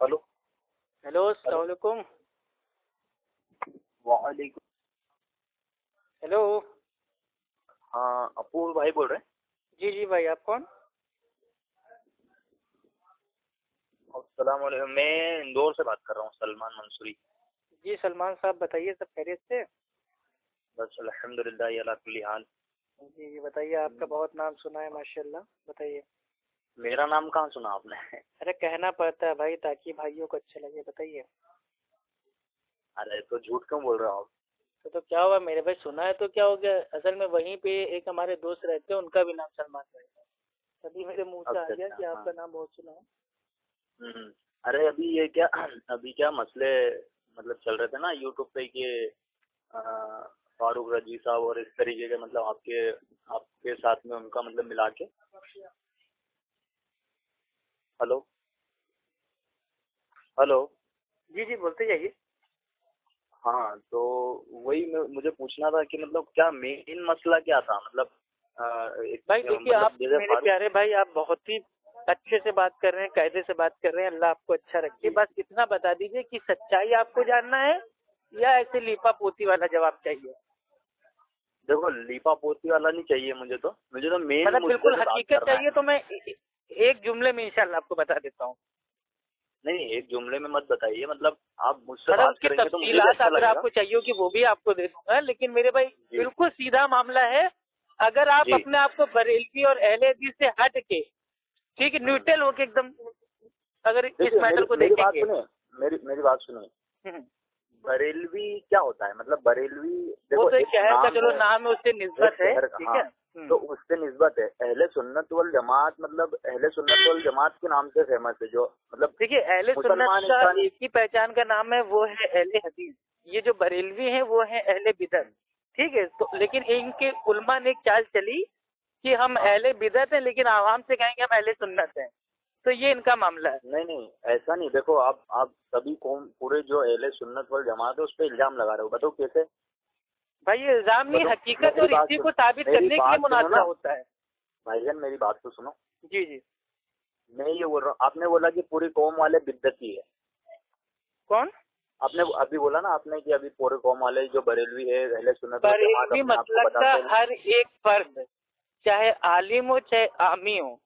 Hello. Hello, अस्सलाम वालेकुम। वालेकुम। हेलो। हाँ, अपूर्व भाई बोल रहे हैं। जी जी भाई, आप कौन? अस्सलाम वालेकुम। मैं इंदौर से बात कर रहा हूँ, सलमान मंसूरी। जी सलमान साहब, बताइए, सब खैरियत से? बस अल्हम्दुलिल्लाह अला कुल्ली हाल। जी जी बताइए, आपका बहुत नाम सुना है माशाल्लाह, बताइए। मेरा नाम कहाँ सुना आपने? अरे कहना पड़ता है भाई, ताकि भाइयों को अच्छा लगे, बताइए। अरे तो झूठ क्यों बोल रहे हो आप? तो क्या हुआ मेरे भाई, सुना है तो क्या हो गया? असल में वहीं पे एक हमारे दोस्त रहते हैं, उनका भी नाम सलमान भाई है। तभी मेरे मुंह से आ अच्छा गया अच्छा, कि हाँ। आपका नाम बहुत सुना है। अरे अभी ये क्या अभी क्या मसले मतलब चल रहे थे ना यूट्यूब पे कि अ, फारूक रजी साहब और इस तरीके के मतलब आपके आपके साथ में उनका मतलब मिला के। हेलो। हेलो। जी जी बोलते जाइए। हाँ, तो वही मुझे पूछना था कि मतलब क्या मेन मसला क्या था मतलब एक भाई देखिए, मतलब आप जैसे मेरे फारूक। प्यारे भाई, आप बहुत ही अच्छे से बात कर रहे हैं, कायदे से बात कर रहे हैं, अल्लाह आपको अच्छा रखे। जी। बस इतना बता दीजिए कि सच्चाई आपको जानना है या ऐसे लीपा पोती वाला जवाब चाहिए? देखो, लीपा पोती वाला नहीं चाहिए मुझे तो मेन मतलब मुद्दे बिल्कुल से बात हकीकत करना है। चाहिए तो मैं एक जुमले में इंशाल्लाह आपको बता देता हूँ। नहीं नहीं, एक जुमले में मत बताइए, मतलब आप मुझसे मतलब बात उसकी करेंगे तो मुझे भी तफसीलात अच्छा अगर लगेगा। आपको चाहिए हो कि वो भी आपको दे दूंगा, लेकिन मेरे भाई जी। बिल्कुल सीधा मामला है। अगर आप जी। अपने आप को बरेलवी और अहले हदीस से हट के, ठीक है, हम्म। न्यूट्रल होके एकदम अगर इस देखिए, मैटर मेरी को मेरी बात देखेंगे। सुनिए। मेरी बात सुनिए। हम्म, बरेलवी क्या होता है? मतलब बरेलवी वो देखो तो एक एक शहर का नाम चलो है, नाम है, उससे एक निस्बत है, शहर का। ठीक हाँ, है। तो उससे निस्बत है। अहले सुन्नत वल जमात मतलब अहले सुन्नत वल जमात के नाम से फेमस है, जो मतलब देखिए, अहले सुन्नत मुसलमान का इंसान। एक ही पहचान का नाम है, वो है अहले हदीस। ये जो बरेलवी हैं वो है अहले बिदत, ठीक है। तो लेकिन इनके उलमा ने एक चाल चली कि हम हाँ। अहले बिदत हैं, लेकिन आवाम से कहेंगे हम अहले सुन्नत हैं। तो ये इनका मामला है। नहीं नहीं, ऐसा नहीं। देखो, आप सभी कौम पूरे जो अहले सुन्नत वल जमात है उस पर इल्जाम लगा रहे हो। बताओ कैसे? भाई ये इल्जाम नहीं, बताओ। हकीकत, और इसी को साबित मेरी करने के लिए बात सुनो मुनाजरा ना। होता है। भाईजान, मेरी बात तो सुनो। जी जी। मैं ये बोल रहा हूँ, आपने बोला कि पूरी कौम वाले बिद्दती है। कौन? आपने अभी बोला ना आपने कि अभी पूरे कौम वाले जो बरेलवी है अहले सुन्नत वल जमात बरेलवी अपने आप को मसलक का बताते हैं। हर एक फर्द, चाहे आलिम हो चाहे आमी हो,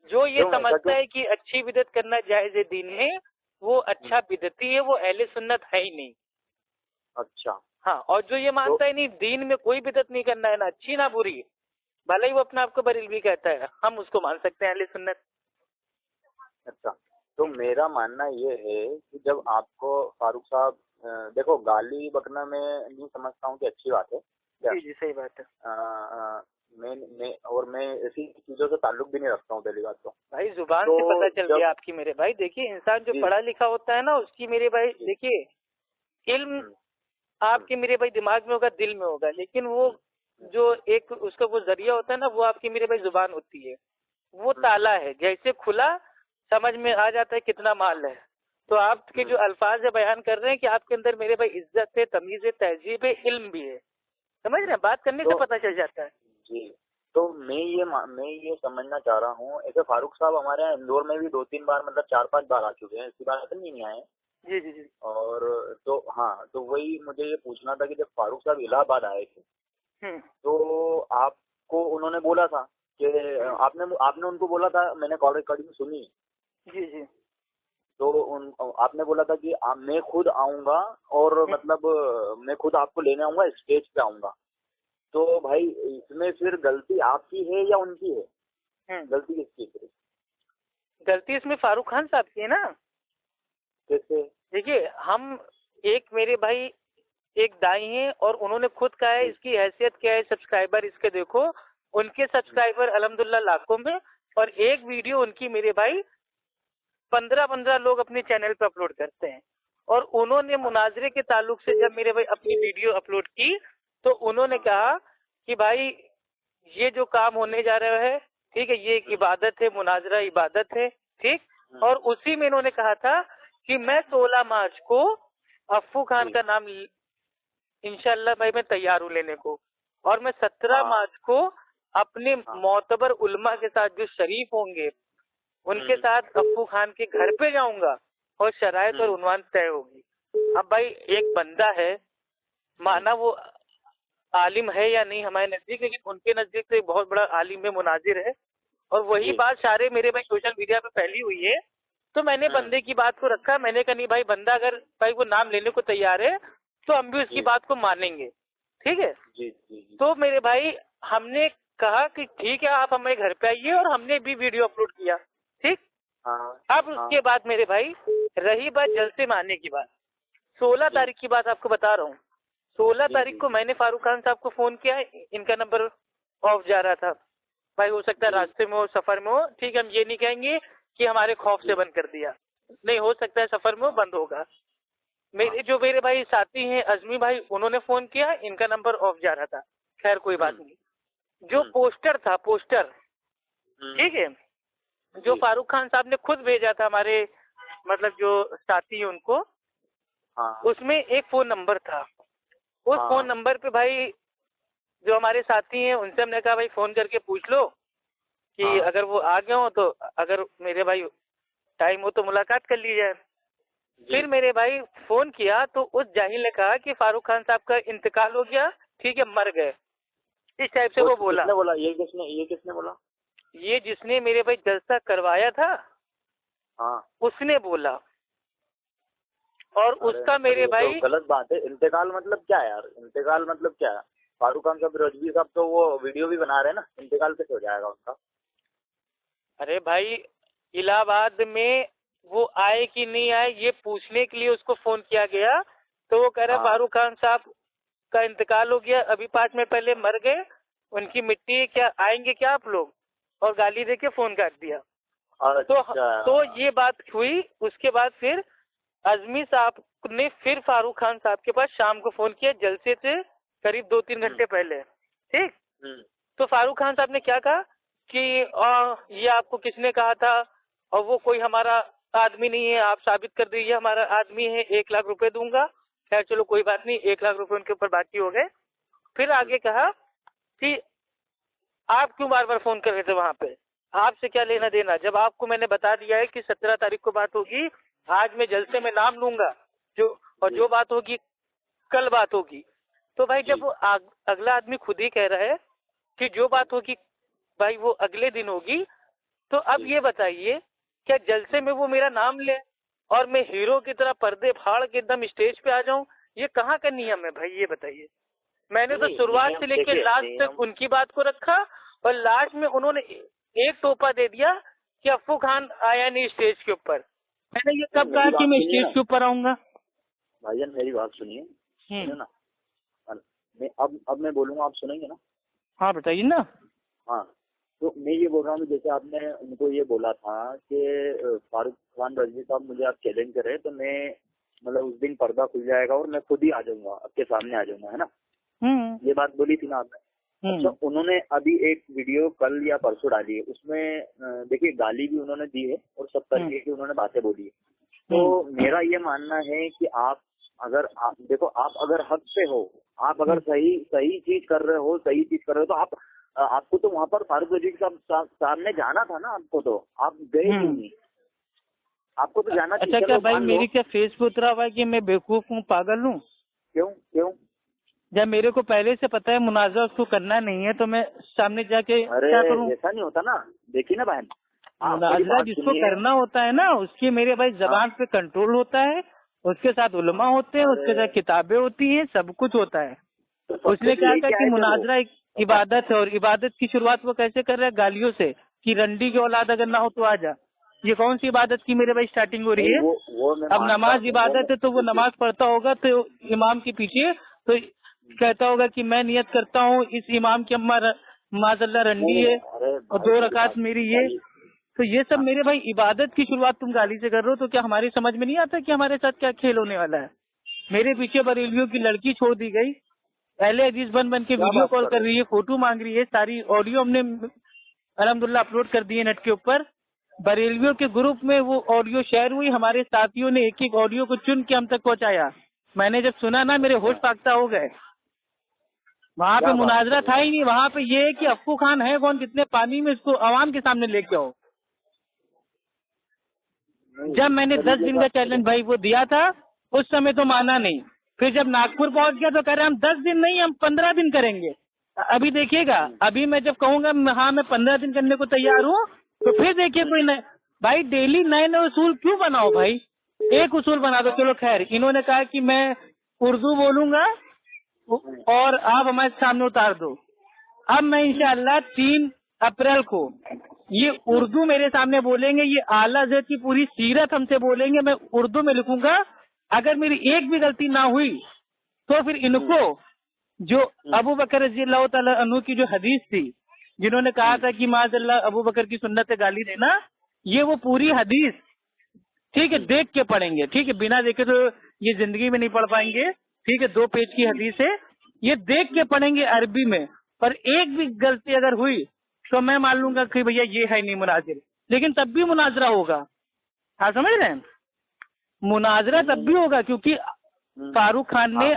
जो ये क्यों? ऐसा समझता क्यों? है कि अच्छी बिदत करना जायज है दीन में, वो हम्म, अच्छा बिदती है, वो अहले सुन्नत है ही नहीं। अच्छा। हाँ, और जो ये तो मानता है नहीं दीन में कोई बिदत नहीं करना है, ना अच्छी ना बुरी, भले ही वो अपने आप को बरेलवी कहता है, हम उसको मान सकते हैं अहले सुन्नत। अच्छा, तो मेरा मानना ये है कि जब आपको फारूक साहब देखो, गाली बकना मैं नहीं समझता हूँ कि अच्छी बात है क्या। जी जी सही बात है। मैं ऐसी चीजों से ताल्लुक भी नहीं रखता हूँ, पहली बात तो। भाई जुबान से पता तो चल जब गया आपकी मेरे भाई। देखिए, इंसान जो जी पढ़ा लिखा होता है ना, उसकी मेरे भाई जी। देखिए, इल्म हम्म, हम्म, आपके मेरे भाई दिमाग में होगा, दिल में होगा, लेकिन वो हम्म, हम्म, जो एक उसका वो जरिया होता है ना, वो आपकी मेरे भाई जुबान होती है। वो हम्म, ताला है, जैसे खुला समझ में आ जाता है कितना माल है। तो आपके जो हम्म, अल्फाज है बयान कर रहे हैं कि आपके अंदर मेरे भाई इज्जत है, तमीज है, तहजीब है, इल्म भी है। समझ रहे हम्म। हैं, बात करने से तो पता चल जाता है। जी, तो मैं ये समझना चाह रहा हूँ, ऐसे फारूक साहब हमारे यहाँ इंदौर में भी 2-3 बार मतलब 4-5 बार आ चुके हैं, ऐसी बात नहीं आए हैं। जी जी जी। और तो हाँ, तो वही मुझे ये पूछना था कि जब फारूक साहब इलाहाबाद आए थे हम्म तो आपको उन्होंने बोला था कि हम्म। आपने आपने उनको बोला था, मैंने कॉल रिकॉर्डिंग सुनी। जी जी। तो उन आपने बोला था कि मैं खुद आऊंगा और हम्म मतलब मैं खुद आपको लेने आऊंगा, स्टेज पे आऊंगा। तो भाई, इसमें फिर गलती आपकी है या उनकी है? हम्म। गलती किसकी है फिर? गलती इसमें फारूक खान साहब की है ना। कैसे? देखिए, हम एक मेरे भाई एक दाई हैं, और उन्होंने खुद कहा है जी। इसकी हैसियत क्या है, सब्सक्राइबर इसके देखो, उनके सब्सक्राइबर अल्हम्दुलिल्लाह लाखों में, और एक वीडियो उनकी मेरे भाई 15-15 लोग अपने चैनल पे अपलोड करते हैं। और उन्होंने मुनाजरे के ताल्लुक से जब मेरे भाई अपनी वीडियो अपलोड की, तो उन्होंने कहा कि भाई ये जो काम होने जा रहा है, ठीक है, ये एक इबादत है, मुनाजरा इबादत है, ठीक। और उसी में इन्होंने कहा था कि मैं 16 मार्च को अफ्फू खान जी। का नाम इंशाल्लाह भाई मैं तैयार हूँ लेने को, और मैं 17 हाँ। मार्च को अपने हाँ। मोतबर उलमा के साथ जो शरीफ होंगे, उनके साथ अफ्फू खान के घर पे जाऊंगा, और शरायत और उन्वान तय होगी। अब भाई एक बंदा है, माना वो आलिम है या नहीं हमारे नजदीक, लेकिन उनके नजदीक तो एक बहुत बड़ा आलिम है, मुनाजिर है, और वही बात सारे मेरे भाई सोशल मीडिया पे फैली हुई है। तो मैंने बंदे की बात को रखा, मैंने कहा नहीं भाई, बंदा अगर भाई वो नाम लेने को तैयार है तो हम भी उसकी बात को मानेंगे, ठीक है। तो मेरे भाई हमने कहा कि ठीक है, आप हमारे घर पे आइए, और हमने भी वीडियो अपलोड किया, ठीक। अब उसके बाद मेरे भाई रही बात जलसे में आने की बात, 16 तारीख की बात आपको बता रहा हूँ। 16 तारीख को मैंने फारूक खान साहब को फोन किया, इनका नंबर ऑफ जा रहा था। भाई हो सकता है रास्ते में हो, सफर में हो, ठीक है, हम ये नहीं कहेंगे कि हमारे खौफ से बंद कर दिया, नहीं, हो सकता है सफर में हो, बंद होगा। मेरे भाई साथी हैं अजमी भाई, उन्होंने फोन किया, इनका नंबर ऑफ जा रहा था। खैर कोई बात नहीं। जो पोस्टर था, पोस्टर, ठीक है, जो फारूक खान साहब ने खुद भेजा था हमारे मतलब जो साथी है उनको, उसमें एक फोन नंबर था। उस फोन नंबर पे भाई जो हमारे साथी हैं उनसे हमने कहा भाई फोन करके पूछ लो कि अगर वो आ गए हो तो अगर मेरे भाई टाइम हो तो मुलाकात कर ली जाए। फिर मेरे भाई फोन किया तो उस जाहिल ने कहा कि फारूक खान साहब का इंतकाल हो गया, ठीक है, मर गए, इस टाइप से वो बोला। ये किसने बोला? ये जिसने मेरे भाई जलसा करवाया था, उसने बोला। और उसका मेरे भाई तो गलत बात है। इंतकाल मतलब क्या है यार? इंतकाल मतलब क्या है? फारूक खान साहब, रजवी साहब तो वो वीडियो भी बना रहे हैं ना, इंतकाल कैसे हो जाएगा उनका? अरे भाई इलाहाबाद में वो आए कि नहीं आए ये पूछने के लिए उसको फोन किया गया, तो वो कह रहा फारूक खान साहब का इंतकाल हो गया, अभी 5 मिनट पहले मर गए, उनकी मिट्टी क्या आएंगे क्या आप लोग, और गाली देके फोन काट दिया। तो ये बात हुई। उसके बाद फिर अजमी साहब ने फिर फारूक खान साहब के पास शाम को फोन किया, जलसे से करीब 2-3 घंटे पहले, ठीक। तो फारूक खान साहब ने क्या कहा कि ये आपको किसने कहा था, और वो कोई हमारा आदमी नहीं है, आप साबित कर दीजिए हमारा आदमी है, 1 लाख रुपए दूंगा। खैर चलो कोई बात नहीं, 1 लाख रुपए उनके ऊपर बाकी हो गए। फिर आगे कहा कि आप क्यों बार बार फोन कर रहे थे वहां पे, आपसे क्या लेना देना, जब आपको मैंने बता दिया है कि 17 तारीख को बात होगी, आज मैं जलसे में नाम लूंगा, जो बात होगी कल बात होगी। तो भाई जब वो अगला आदमी खुद ही कह रहा है कि जो बात होगी भाई वो अगले दिन होगी, तो अब ये बताइए क्या जलसे में वो मेरा नाम ले और मैं हीरो की तरह पर्दे फाड़ के एकदम स्टेज पे आ जाऊं, ये कहाँ का नियम है भाई, ये बताइए। मैंने तो शुरुआत से लेकर लास्ट तक उनकी बात को रखा, और लास्ट में उन्होंने एक टोपा दे दिया कि अफू खान आया नहीं स्टेज के ऊपर। मैंने ये कब कहा कि मैं स्टेज के ऊपर आऊंगा? भाईजान मेरी बात सुनिए, सुनिए ना, अब मैं बोलूंगा, आप सुनेंगे ना? हाँ बताइए ना। हाँ, तो मैं ये बोल रहा हूँ, जैसे आपने उनको ये बोला था कि फारूक खान रजवी साहब मुझे आप चैलेंज करें, तो मैं मतलब उस दिन पर्दा खुल जाएगा और मैं खुद ही आ जाऊंगा, आपके सामने आ जाऊंगा, है ना? ये बात बोली थी ना आपने। अच्छा, उन्होंने अभी एक वीडियो कल या परसों डाली है, उसमें देखिए गाली भी उन्होंने दी है और सब तरीके की उन्होंने बातें बोली है। तो मेरा ये मानना है कि आप देखो, आप अगर हक पे हो, आप अगर सही चीज कर रहे हो, तो आपको तो वहाँ पर फारूक रजवी साहब ने जाना था ना, आपको तो आप गए क्यों नहीं? आपको तो जाना चाहिए। अच्छा क्या भाई मेरी क्या फेस पे उतरा हुआ है कि मैं बेवकूफ हूँ, पागल हूँ? क्यों? जब मेरे को पहले से पता है मुनाज़ा उसको करना नहीं है, तो मैं सामने जाके क्या करूँ? ऐसा नहीं होता ना, देखिए ना बहन, मुनाज़ा जिसको करना होता है ना, उसकी मेरे भाई जबान पे कंट्रोल होता है, उसके साथ उलमा होते हैं, उसके साथ किताबें होती हैं, सब कुछ होता है। उसने क्या कहा कि मुनाज़रा एक इबादत है, और इबादत की शुरुआत वो कैसे कर रहा है? गालियों से, कि रंडी की औलाद अगर ना हो तो आ जा। ये कौन सी इबादत की मेरे भाई स्टार्टिंग हो रही है? अब नमाज इबादत है तो वो नमाज पढ़ता होगा तो इमाम के पीछे, तो कहता होगा कि मैं नियत करता हूँ इस इमाम की अम्मा माज़ल्ला रंडी है और 2 रकात मेरी ये। तो ये सब मेरे भाई इबादत की शुरुआत तुम गाली से कर रहे हो, तो क्या हमारी समझ में नहीं आता कि हमारे साथ क्या खेल होने वाला है? मेरे पीछे बरेलियों की लड़की छोड़ दी गई, पहले अजीज बन के वीडियो कॉल कर रही है, फोटो मांग रही है, सारी ऑडियो हमने अल्हम्दुलिल्लाह अपलोड कर दी है नेट के ऊपर। बरेलवियों के ग्रुप में वो ऑडियो शेयर हुई, हमारे साथियों ने एक एक ऑडियो को चुन के हम तक पहुंचाया। मैंने जब सुना ना, मेरे होश फाख्ता हो गए। वहाँ पे मुनाजरा था ही नहीं, वहाँ पे ये है कि अफू खान है कौन, कितने पानी में, इसको आवाम के सामने लेके आओ। जब मैंने 10 दिन का चैलेंज भाई वो दिया था उस समय तो माना नहीं, फिर जब नागपुर पहुंच गया तो कह रहे हम 10 दिन नहीं हम 15 दिन करेंगे। अभी देखिएगा, अभी मैं जब कहूंगा हाँ मैं 15 दिन करने को तैयार हूँ तो फिर देखिए कोई नए भाई डेली नए नए उसूल क्यों बनाओ भाई, एक उसूल बना दो। चलो खैर, इन्होंने कहा कि मैं उर्दू बोलूंगा और आप हमारे सामने उतार दो। अब मैं इंशाअल्लाह 3 अप्रैल को ये उर्दू मेरे सामने बोलेंगे, ये आला हज़रत की पूरी सीरत हमसे बोलेंगे, मैं उर्दू में लिखूंगा। अगर मेरी एक भी गलती ना हुई तो फिर इनको जो अबू बकर रज़ियल्लाहु ताला अन्हु की जो हदीस थी, जिन्होंने कहा था कि माज़अल्लाह अबू बकर की सुन्नत से गाली देना, ये वो पूरी हदीस ठीक है देख के पढ़ेंगे। ठीक है, बिना देखे तो ये जिंदगी में नहीं पढ़ पाएंगे। ठीक है, 2 पेज की हदीस है, ये देख के पढ़ेंगे अरबी में। पर एक भी गलती अगर हुई तो मैं मान लूंगा कि भैया ये है नहीं मुनाजिर, लेकिन तब भी मुनाजरा होगा। हाँ समझ रहे हैं, मुनाजरा तब भी होगा क्योंकि फारूक खान ने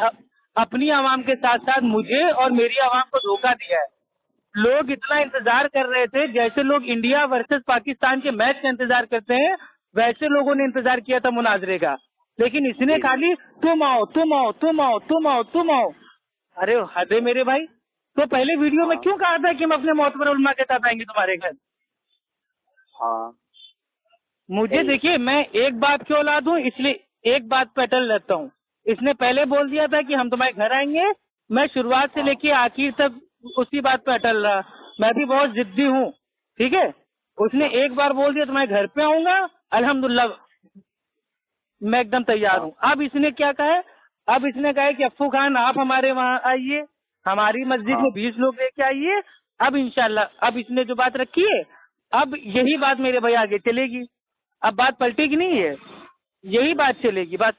अपनी आवाम के साथ साथ मुझे और मेरी आवाम को धोखा दिया है। लोग इतना इंतजार कर रहे थे, जैसे लोग इंडिया वर्सेस पाकिस्तान के मैच का इंतजार करते हैं वैसे लोगों ने इंतजार किया था मुनाजरे का, लेकिन इसने खाली तुम आओ तुम आओ तुम आओ तुम आओ तुम आओ। अरे हद है मेरे भाई, तो पहले वीडियो में क्यों कहा था कि हम अपने मोतबर उलमा के साथ आएंगे तुम्हारे घर। हाँ मुझे देखिए, मैं एक बात की औलाद हूँ इसलिए एक बात पे अटल रहता हूँ। इसने पहले बोल दिया था कि हम तुम्हारे घर आएंगे, मैं शुरुआत से लेके आखिर तक उसी बात पे अटल रहा। मैं भी बहुत जिद्दी हूँ, ठीक है। उसने एक बार बोल दिया तुम्हारे घर पे आऊंगा, अल्हम्दुलिल्लाह मैं एकदम तैयार हूँ। अब इसने क्या कहा है, अब इसने कहा है कि अफ्फू खान आप हमारे वहाँ आइए, हमारी मस्जिद में 20 लोग लेके आइए। अब इंशाल्लाह अब इसने जो बात रखी है, अब यही बात मेरे भाई आगे चलेगी। अब बात पलटेगी नहीं है, यही बात चलेगी। बात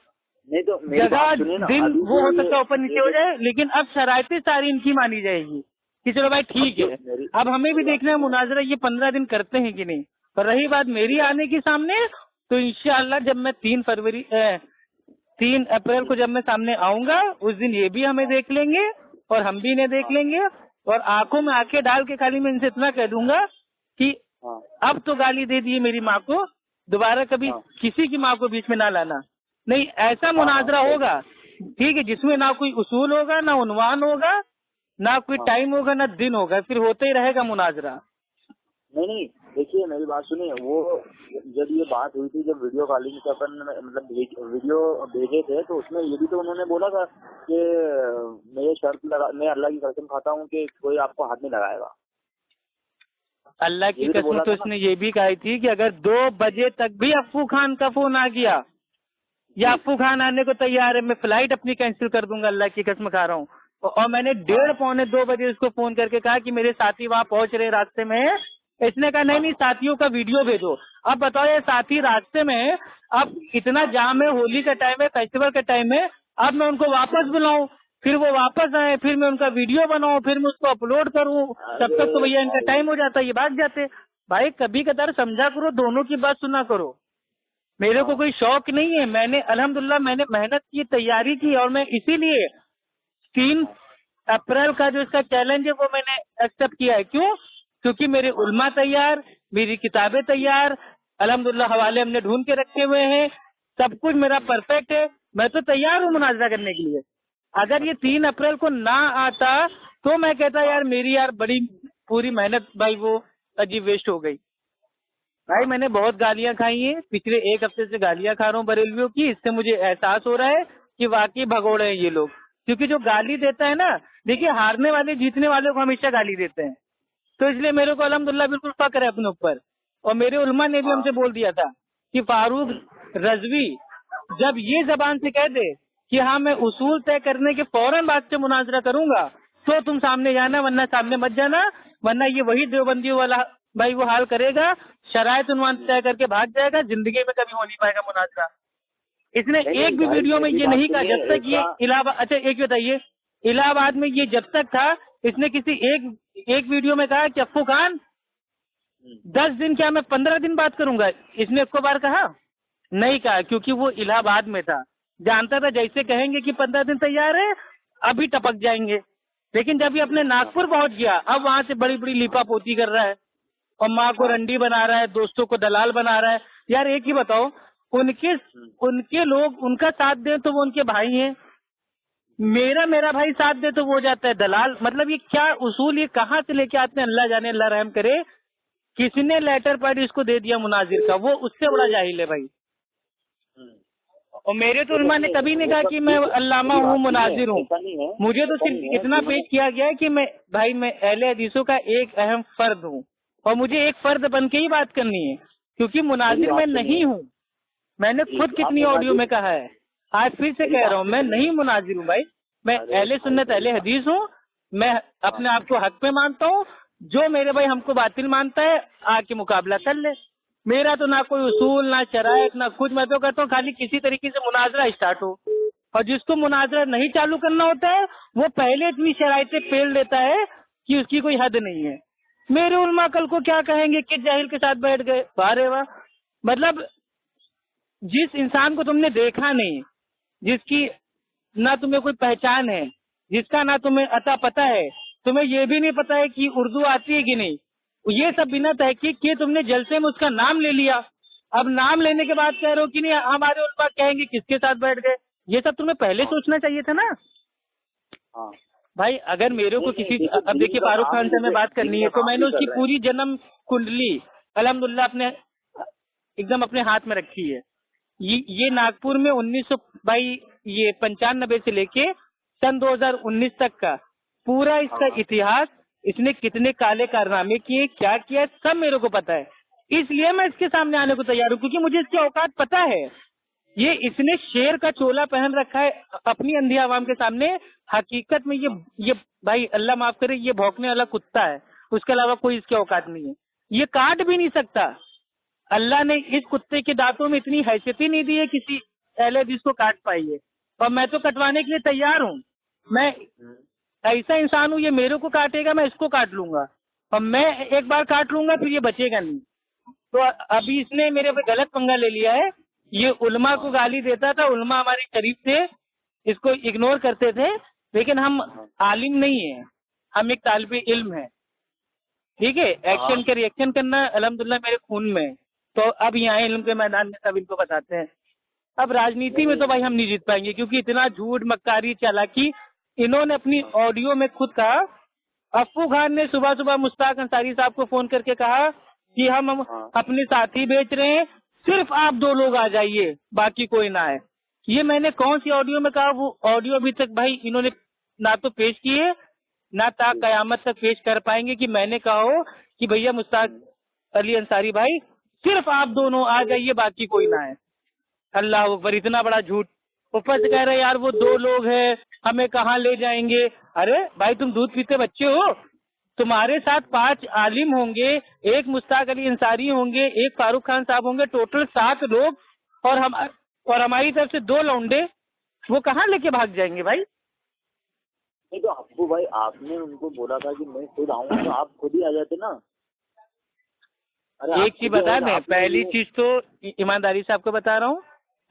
नहीं तो जगह दिन वो हो सकता है ऊपर नीचे हो जाए, लेकिन अब शराइतें सारी इनकी मानी जाएगी कि चलो भाई ठीक है। अब हमें भी देखना है मुनाजरा ये 15 दिन करते हैं कि नहीं। पर रही बात मेरी आने की सामने, तो इंशाअल्लाह जब मैं 3 अप्रैल को जब मैं सामने आऊंगा उस दिन ये भी हमें देख लेंगे और हम भी इन्हें देख लेंगे। और आंखों में आंखें डाल के खाली मैं इनसे इतना कह दूंगा कि अब तो गाली दे दी मेरी माँ को, दोबारा कभी किसी की माँ को बीच में ना लाना। नहीं, ऐसा मुनाजरा होगा ठीक है जिसमें ना कोई उसूल होगा, ना उन्वान होगा, ना कोई टाइम होगा, ना दिन होगा, फिर होते ही रहेगा मुनाजरा। नहीं देखिए मेरी बात सुनिए, वो जब ये बात हुई थी, जब वीडियो कॉलिंग से अपन मतलब वीडियो भेजे थे, तो उसमें ये भी तो उन्होंने बोला था कि मैं अल्लाह की कसम खाता हूँ कि कोई आपको हाथ नहीं लगाएगा। अल्लाह की कसम तो इसने ये भी कही थी कि अगर 2 बजे तक भी अफ्फू खान का फोन आ गया या अफ्फू खान आने को तैयार है, मैं फ्लाइट अपनी कैंसिल कर दूंगा, अल्लाह की कसम खा रहा हूँ। और मैंने 1:30-2 बजे उसको फोन करके कहा कि मेरे साथी वहाँ पहुंच रहे रास्ते में। इसने कहा नहीं साथियों का वीडियो भेजो। अब बताओ ये साथी रास्ते में, अब इतना जाम है, होली का टाइम है, फेस्टिवल का टाइम है, अब मैं उनको वापस बुलाऊं, फिर वो वापस आए, फिर मैं उनका वीडियो बनाऊं, फिर मैं उसको अपलोड करूं, तब तक तो भैया इनका टाइम हो जाता है, ये भाग जाते। भाई कभी कदार समझा करो, दोनों की बात सुना करो। मेरे को कोई शौक नहीं है, मैंने अल्हम्दुलिल्लाह मैंने मेहनत की, तैयारी की, और मैं इसीलिए 3 अप्रैल का जो इसका चैलेंज है वो मैंने एक्सेप्ट किया है। क्यों? क्योंकि मेरे उल्मा तैयार, मेरी किताबें तैयार, अल्हम्दुलिल्लाह हवाले हमने ढूंढ के रखे हुए हैं, सब कुछ मेरा परफेक्ट है, मैं तो तैयार हूँ मुनाजरा करने के लिए। अगर ये 3 अप्रैल को ना आता तो मैं कहता यार मेरी यार बड़ी पूरी मेहनत भाई वो अजीब वेस्ट हो गई। भाई मैंने बहुत गालियां खाई हैं, पिछले 1 हफ्ते से गालियां खा रहा हूँ बरेलवियों की। इससे मुझे एहसास हो रहा है कि वाकई भगोड़े हैं ये लोग। क्योंकि जो गाली देता है ना, देखिए हारने वाले जीतने वाले को हमेशा गाली देते हैं, तो इसलिए मेरे को अल्हम्दुलिल्लाह बिल्कुल फक्र है अपने ऊपर। और मेरे उलमा ने भी हमसे बोल दिया था कि फारूक रजवी जब ये जबान से कह दे कि हाँ मैं उसूल तय करने के फौरन बाद से मुनाजरा करूंगा, तो तुम सामने जाना, वरना सामने मत जाना, वरना ये वही देवबंदियों वाला भाई वो हाल करेगा, शरायत उन्वान तय करके भाग जाएगा, जिंदगी में कभी हो नहीं पाएगा मुनाजरा। इसने एक भी वीडियो में ये नहीं कहा जब तक ये इलाहाबाद, अच्छा एक बताइए, इलाहाबाद में ये जब तक था इसने किसी एक वीडियो में कहा कि अफ्फू खान 10 दिन क्या मैं 15 दिन बात करूंगा, इसने एक बार कहा नहीं कहा, क्योंकि वो इलाहाबाद में था, जानता था जैसे कहेंगे कि 15 दिन तैयार है अभी टपक जाएंगे। लेकिन जब ये अपने नागपुर पहुंच गया, अब वहां से बड़ी बड़ी लिपा पोती कर रहा है और माँ को रंडी बना रहा है, दोस्तों को दलाल बना रहा है। यार एक ही बताओ, उनके लोग उनका साथ दें तो वो उनके भाई हैं, मेरा भाई साथ दे तो वो हो जाता है दलाल। मतलब ये क्या उसूल, ये कहाँ से लेके आते हैं, अल्लाह जाने, अल्लाह रहम करे। किसने लेटर पैड इसको दे दिया मुनाजिर का, वो उससे बड़ा जाहिल है भाई। और मेरे तो उलमा ने कभी नहीं कहा कि मैं अल्लामा हूँ, मुनाजिर हूँ। मुझे तो सिर्फ इतना पेश किया गया है कि मैं अहले हदीसों का एक अहम फर्द हूँ, और मुझे एक फर्द बन के ही बात करनी है, क्योंकि मुनाजिर मैं नहीं हूँ। मैंने खुद कितनी ऑडियो में कहा है, आज फिर से कह रहा हूँ, मैं नहीं मुनाजिर हूँ भाई। मैं अहले सुन्नत अहले हदीस हूँ। मैं अपने आप को हक पे मानता हूँ। जो मेरे भाई हमको बातिल मानता है आके मुकाबला कर ले। मेरा तो ना कोई उसूल, ना शरायत, ना कुछ। मैं तो कहता हूँ खाली किसी तरीके से मुनाजरा स्टार्ट हो, और जिसको मुनाजरा नहीं चालू करना होता है वो पहले इतनी शरायतें पेल देता है कि उसकी कोई हद नहीं है। मेरे उलमा कल को क्या कहेंगे, किस जाहिल के साथ बैठ गए। वाह वाह। मतलब जिस इंसान को तुमने देखा नहीं, जिसकी ना तुम्हें कोई पहचान है, जिसका ना तुम्हें अता पता है, तुम्हें ये भी नहीं पता है कि उर्दू आती है कि नहीं, ये सब बिना तहकीक किए तुमने जलसे में उसका नाम ले लिया। अब नाम लेने के बाद कह रहे हो कि नहीं हमारे उलमा कहेंगे किसके साथ बैठ गए। ये सब तुम्हें पहले सोचना चाहिए था ना। भाई अगर मेरे को किसी, अब देखिए फारूक खान से हमें बात करनी है तो मैंने उसकी पूरी जन्म कुंडली अल्हम्दुलिल्लाह अपने एकदम अपने हाथ में रखी है। ये नागपुर में 1900 भाई ये 95 से लेके सन 2019 तक का पूरा इसका इतिहास, इसने कितने काले कारनामे किए, क्या किया, सब मेरे को पता है। इसलिए मैं इसके सामने आने को तैयार हूँ, क्योंकि मुझे इसकी औकात पता है। इसने शेर का चोला पहन रखा है अपनी अंधी आवाम के सामने। हकीकत में ये भाई अल्लाह माफ करे, ये भौंकने वाला कुत्ता है, उसके अलावा कोई इसकी औकात नहीं है। ये काट भी नहीं सकता। अल्लाह ने इस कुत्ते के दांतों में इतनी हैसियत ही नहीं दी है किसी अहले हदीस को काट पाई है। और मैं तो कटवाने के लिए तैयार हूँ। मैं ऐसा इंसान हूँ, ये मेरे को काटेगा मैं इसको काट लूंगा, और मैं एक बार काट लूंगा फिर ये बचेगा नहीं। तो अभी इसने मेरे पे गलत पंगा ले लिया है। ये उलमा को गाली देता था, उलमा हमारे करीब थे, इसको इग्नोर करते थे। लेकिन हम आलिम नहीं है, हम एक तालिबे इल्म है। ठीक है, एक्शन का रिएक्शन करना अल्हम्दुलिल्लाह मेरे खून में। तो अब यहाँ इल्म के मैदान में सब इनको बताते हैं। अब राजनीति में तो भाई हम नहीं जीत पाएंगे, क्योंकि इतना झूठ, मक्कारी, चालाकी। इन्होंने अपनी ऑडियो में खुद कहा, अफ्फू खान ने सुबह सुबह मुश्ताक अंसारी साहब को फोन करके कहा कि हम अपने साथी बेच रहे हैं, सिर्फ आप 2 लोग आ जाइए, बाकी कोई ना आए। ये मैंने कौन सी ऑडियो में कहा, वो ऑडियो अभी तक भाई इन्होंने ना तो पेश किए, ना ता कयामत तक पेश कर पाएंगे कि मैंने कहा हो कि भैया मुश्ताक अली अंसारी भाई सिर्फ आप दोनों आ जाइए, बाकी कोई ना आए। अल्लाह अकबर, इतना बड़ा झूठ। ऊपर से कह रहे यार वो 2 लोग हैं, हमें कहाँ ले जाएंगे। अरे भाई तुम दूध पीते बच्चे हो। तुम्हारे साथ 5 आलिम होंगे, एक मुश्ताक अली अंसारी होंगे, एक फारूक खान साहब होंगे, टोटल 7 लोग, और हमारी तरफ से 2 लौंडे। वो कहाँ लेके भाग जाएंगे भाई। नहीं तो अब्बू भाई आपने उनको बोला था कि मैं खुद आऊंगा, तो आप खुद ही आ जाते ना। एक चीज बता दें, पहली चीज तो ईमानदारी से आपको बता रहा हूँ,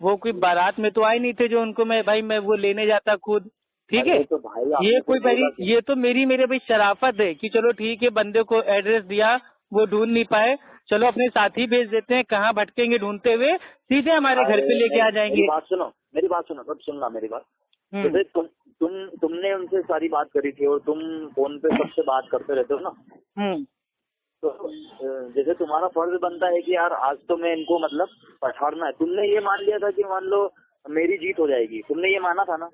वो कोई बारात में तो आए नहीं थे जो उनको मैं वो लेने जाता खुद। ठीक है, तो भाई ये कोई पहली, ये तो मेरे भाई शराफत है कि चलो ठीक है, बंदे को एड्रेस दिया, वो ढूंढ नहीं पाए, चलो अपने साथी भेज देते हैं, कहाँ भटकेंगे ढूंढते हुए, सीधे हमारे घर पे लेके आ जाएंगे। मेरी बात सुनो, अब सुनना मेरी बात। तो तुमने उनसे सारी बात करी थी, और तुम फोन पे सबसे बात करते रहते हो ना। तो जैसे तुम्हारा फर्ज बनता है कि यार आज तो मैं इनको मतलब पछाड़ना है। तुमने ये मान लिया था कि मान लो मेरी जीत हो जाएगी, तुमने ये माना था ना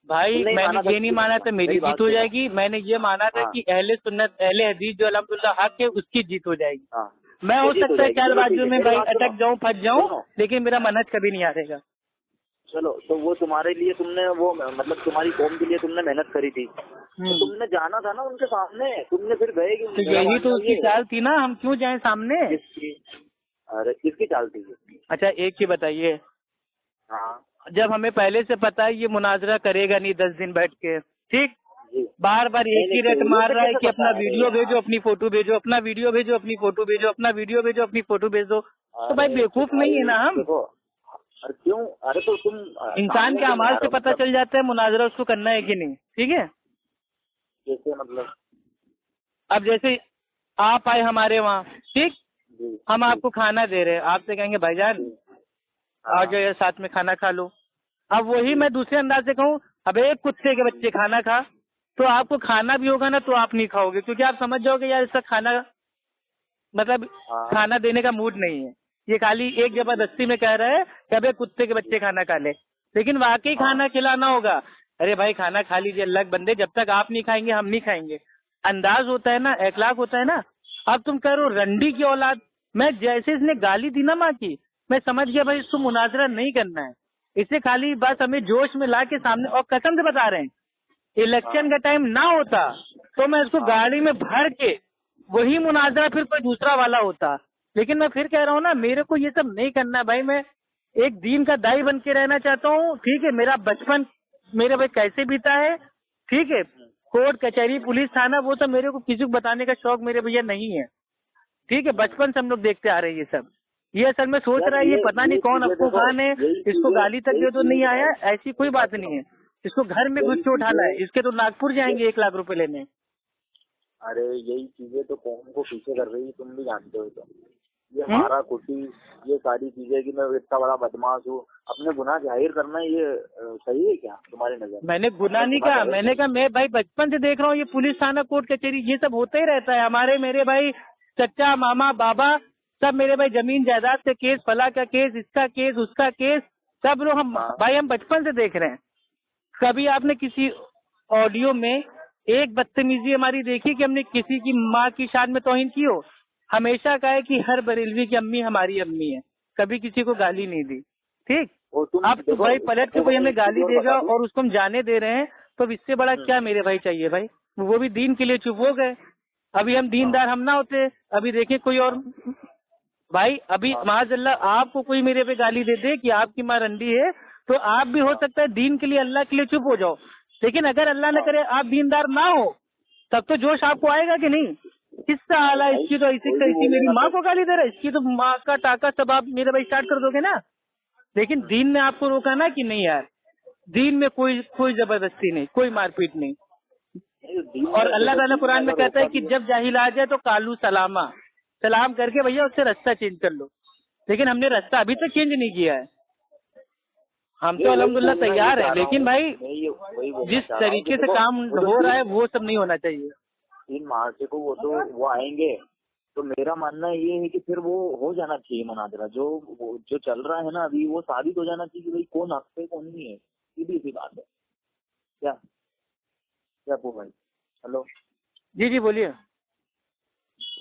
भाई। मैंने ये नहीं माना था मेरी जीत हो जाएगी, मैंने ये माना था कि अहले सुन्नत अहले हदीस जो अल्हम्दुलिल्लाह हक है उसकी जीत हो जाएगी। मैं हो सकता है 4 बाजू में भाई अटक जाऊं, फंस जाऊं, लेकिन मेरा मनहज कभी नहीं हारेगा। चलो, तो वो तुम्हारे लिए तुमने वो मतलब तुम्हारी कौम के लिए तुमने मेहनत करी थी, तो तुमने जाना था ना उनके सामने, तुमने फिर गए कि तो यही तो उसकी चाल थी ना, हम क्यों जाएं सामने। अरे किसकी चाल थी? अच्छा एक ही बताइए, जब हमें पहले से पता है ये मुनाजरा करेगा नहीं 10 दिन बैठ के, ठीक, बार बार एक ही रेट मार रहा है कि अपना वीडियो भेजो, अपनी फोटो भेजो, अपना वीडियो भेजो, अपनी फोटो भेजो, अपना वीडियो भेजो, अपनी फोटो भेजो, तो भाई बेवकूफ नहीं है ना हम। अरे क्यों? अरे तो तुम इंसान के अमाल से पता चल जाता है मुनाजरा उसको करना है कि नहीं। ठीक है, जैसे मतलब अब जैसे आप आए हमारे वहाँ, ठीक, हम आपको खाना दे रहे हैं, आपसे कहेंगे भाईजान आ जाओ यार साथ में खाना खा लो। अब वही मैं दूसरे अंदाज से कहूँ, अब एक कुत्ते के बच्चे खाना खा, तो आपको खाना भी होगा ना तो आप नहीं खाओगे, क्योंकि आप समझ जाओगे यार इसका खाना मतलब खाना देने का मूड नहीं है, ये खाली एक जबरदस्ती में कह रहा है कि अबे कुत्ते के बच्चे खाना खा ले। लेकिन वाकई खाना खिलाना होगा, अरे भाई खाना खा लीजिए अल्लाह के बंदे, जब तक आप नहीं खाएंगे हम नहीं खाएंगे। अंदाज होता है ना, अखलाक होता है ना। अब तुम कह रहे हो रंडी की औलाद, मैं जैसे इसने गाली दी ना माँ की, मैं समझ गया भाई इसको मुनाजरा नहीं करना है, इसे खाली बस हमें जोश में ला के सामने, और कसम से बता रहे हैं इलेक्शन का टाइम ना होता तो मैं इसको गाड़ी में भर के वही मुनाजरा फिर कोई दूसरा वाला होता। लेकिन मैं फिर कह रहा हूँ ना, मेरे को ये सब नहीं करना है भाई, मैं एक दीन का दाई बन के रहना चाहता हूँ। ठीक है, मेरा बचपन मेरे भाई कैसे बीता है, ठीक है, कोर्ट कचहरी पुलिस थाना वो सब मेरे को किसी को बताने का शौक मेरे भैया नहीं है। ठीक है, बचपन से हम लोग देखते आ रहे हैं ये सब। ये असल में सोच रहा है ये पता नहीं कौन अप्पू खान है, इसको गाली तक दे तो नहीं आया, ऐसी कोई बात नहीं है। इसको घर में घुस के उठाना है, इसके तो नागपुर जाएंगे 1 लाख रुपए लेने। अरे यही चीजें तो कौन को पीछे कर रही है, तुम भी जानते हो। तो ये हमारा कुटी, ये सारी चीजें कि मैं इतना बड़ा बदमाश हूँ, अपने गुनाह जाहिर करना ये सही है क्या तुम्हारी नजर? मैंने गुनाह नहीं कहा, मैंने कहा मैं भाई बचपन से देख रहा हूँ ये पुलिस थाना कोर्ट कचहरी ये सब होता ही रहता है। हमारे मेरे भाई चचा मामा बाबा सब मेरे भाई जमीन जायदाद का केस, फला का केस, इसका केस, उसका केस, सब लोग हम भाई हम बचपन से देख रहे हैं। कभी आपने किसी ऑडियो में एक बदतमीजी हमारी देखी कि हमने किसी की माँ की शान में तौहीन की हो? हमेशा कहा है कि हर बरेलवी की अम्मी हमारी अम्मी है, कभी किसी को गाली नहीं दी। ठीक, अब तो भाई पलट के कोई हमें गाली देगा और उसको हम जाने दे रहे हैं, तो इससे बड़ा क्या मेरे भाई चाहिए भाई? वो भी दीन के लिए चुप हो गए। अभी हम दीनदार हम ना होते, अभी देखिए कोई और भाई, अभी माज़अल्लाह आपको कोई मेरे पे गाली दे दे कि आपकी माँ रंडी है, तो आप भी हो सकता है दीन के लिए अल्लाह के लिए चुप हो जाओ। लेकिन अगर अल्लाह न करे आप दीनदार ना हो, तब तो जोश आपको आएगा कि नहीं? किसका हाल है इसकी, तो ऐसी कैसी मेरी माँ को गाली दे रहा है, इसकी तो माँ का टाका सब आप मेरे भाई स्टार्ट कर दोगे ना। लेकिन दीन ने आपको रोका ना कि नहीं यार, दीन में कोई कोई जबरदस्ती नहीं, कोई मारपीट नहीं। और अल्लाह ताला कुरान में कहता है कि जब जाहिल आ जाए तो कालू सलामा, सलाम करके भैया उससे रास्ता चेंज कर लो। लेकिन हमने रास्ता अभी तक चेंज नहीं किया है, हम तो अल्हम्दुलिल्लाह तैयार है। लेकिन भाई जिस तरीके से काम हो रहा है वो सब नहीं होना चाहिए। 3 मार्च को वो आएंगे, तो मेरा मानना ये है कि फिर वो हो जाना चाहिए मुनाजरा, जो चल रहा है ना अभी वो साबित हो जाना चाहिए कि भाई कौन हक पे कौन नहीं है। सीधी सी बात है। क्या क्या अप्पू भाई? हेलो जी जी बोलिए।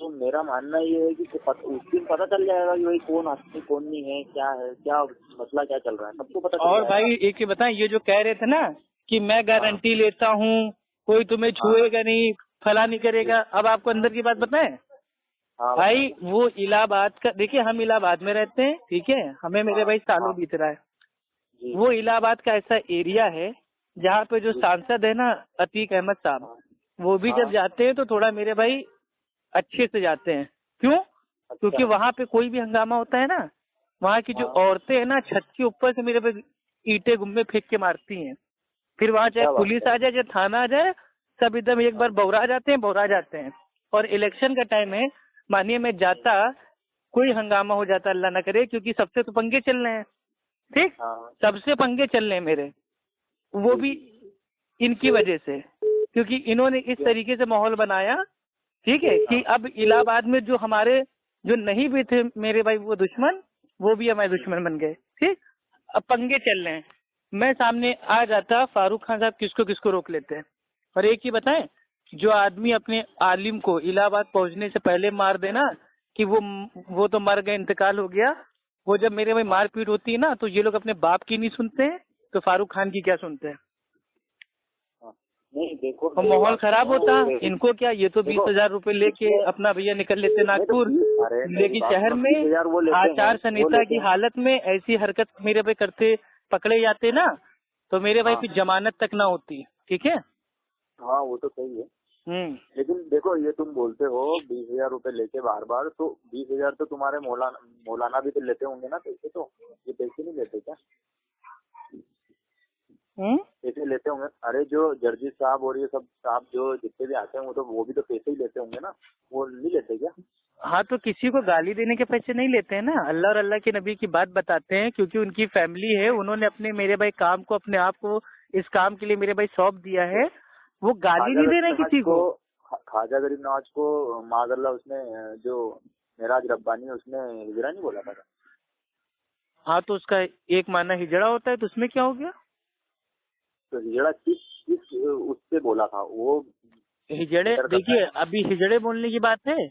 तो मेरा मानना ये है कि उस दिन पता चल जाएगा कि भाई कौन हक पे कौन नहीं है, क्या है, क्या मसला क्या चल रहा है, सबको पता चल और जाएगा। भाई एक ही बताएं, ये जो कह रहे थे ना कि मैं गारंटी लेता हूँ कोई तुम्हें छुएगा नहीं, फला नहीं करेगा, अब आपको अंदर की बात बताएं भाई, वो इलाहाबाद का देखिए, हम इलाहाबाद में रहते हैं, ठीक है, हमें मेरे भाई सालों बीत रहा है। वो इलाहाबाद का ऐसा एरिया है जहाँ पे जो सांसद है ना अतीक अहमद साहब, वो भी जब जाते हैं तो थोड़ा मेरे भाई अच्छे से जाते हैं। क्यों? क्योंकि वहाँ पे कोई भी हंगामा होता है ना, वहाँ की जो औरतें हैं ना छत के ऊपर से मेरे पे ईंटें गुम्बे फेंक के मारती हैं। फिर वहाँ चाहे पुलिस आ जाए चाहे थाना आ जाए, सब एकदम एक बार बौरा जाते हैं। और इलेक्शन का टाइम है, मानिए मैं जाता, कोई हंगामा हो जाता अल्लाह ना करे, क्योंकि सबसे तो पंगे चल रहे हैं। ठीक, सबसे पंगे चल रहे हैं मेरे, वो भी इनकी वजह से, क्योंकि इन्होंने इस तरीके से माहौल बनाया, ठीक है, कि अब इलाहाबाद में जो हमारे जो नहीं भी थे मेरे भाई वो दुश्मन, वो भी हमारे दुश्मन बन गए। ठीक, अब पंगे चल रहे हैं, मैं सामने आ जाता, फारूक खान साहब किसको किसको रोक लेते हैं। और एक ही बताएं, जो आदमी अपने आलिम को इलाहाबाद पहुंचने से पहले मार देना कि वो तो मर गए, इंतकाल हो गया, वो जब मेरे भाई मारपीट होती है ना तो ये लोग अपने बाप की नहीं सुनते हैं तो फारूक खान की क्या सुनते हैं? नहीं देखो, और माहौल खराब होता, इनको क्या, ये तो 20,000 रुपए लेके अपना भैया निकल लेते नागपुर, लेकिन शहर में आचार संहिता की हालत में ऐसी हरकत मेरे पे करते पकड़े जाते ना, तो मेरे भाई फिर जमानत तक ना होती। ठीक है, हाँ वो तो सही है। लेकिन देखो, ये तुम बोलते हो 20,000 रुपए लेके बार बार, तो 20,000 तो तुम्हारे मौलाना भी तो लेते होंगे ना पैसे, तो ये पैसे नहीं लेते क्या? पैसे लेते होंगे। अरे जो जर्जी साहब और ये सब साहब जो जितने भी आते हैं वो भी तो पैसे ही लेते होंगे ना, वो नहीं लेते क्या? हाँ तो किसी को गाली देने के पैसे नहीं लेते हैं ना, अल्लाह और अल्लाह के नबी की बात बताते हैं, क्योंकि उनकी फैमिली है, उन्होंने अपने मेरे भाई काम को, अपने आप को इस काम के लिए मेरे भाई सौंप दिया है, वो गाली नहीं दे रहे किसी को। ख्वाजा गरीब नवाज को माज़अल्लाह उसने जो मेराज रब्बानी है उसने हिजड़ा नहीं बोला था? हाँ तो उसका एक माना हिजड़ा होता है, तो उसमें क्या हो गया? तो हिजड़ा किस उससे बोला था वो? हिजड़े देखिए, अभी हिजड़े बोलने की बात है।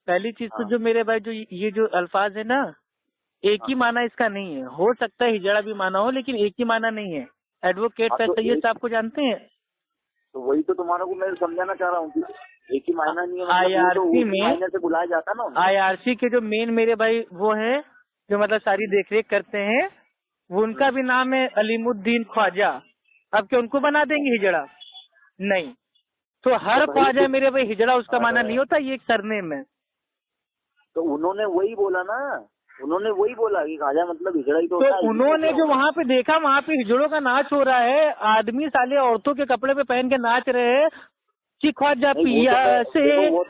पहली चीज तो जो मेरे भाई जो ये जो अल्फाज है ना, एक ही माना इसका नहीं है। हो सकता है हिजड़ा भी माना हो, लेकिन एक ही माना नहीं है। एडवोकेट सैयद साहब को जानते हैं? तो वही तो तुम्हारे को मैं समझाना चाह रहा हूँ कि एक ही मायना नहीं है, IRC में से बुलाया जाता ना। IRC के जो मेन मेरे भाई वो है, जो मतलब सारी देखरेख करते हैं, वो उनका भी नाम है अलीमुद्दीन ख्वाजा। अब क्या उनको बना देंगे हिजड़ा? नहीं। तो हर ख्वाजा मेरे भाई हिजड़ा उसका माना नहीं होता, ये एक सरनेम है। तो उन्होंने वही बोला ना, उन्होंने वही बोला कि ख्वाजा मतलब हिजड़ा ही तो होता है। उन्होंने जो वहाँ पे देखा, वहाँ पे हिजड़ों का नाच हो रहा है, आदमी साले औरतों के कपड़े पे पहन के नाच रहे हैं कि ख्वाजा पिया से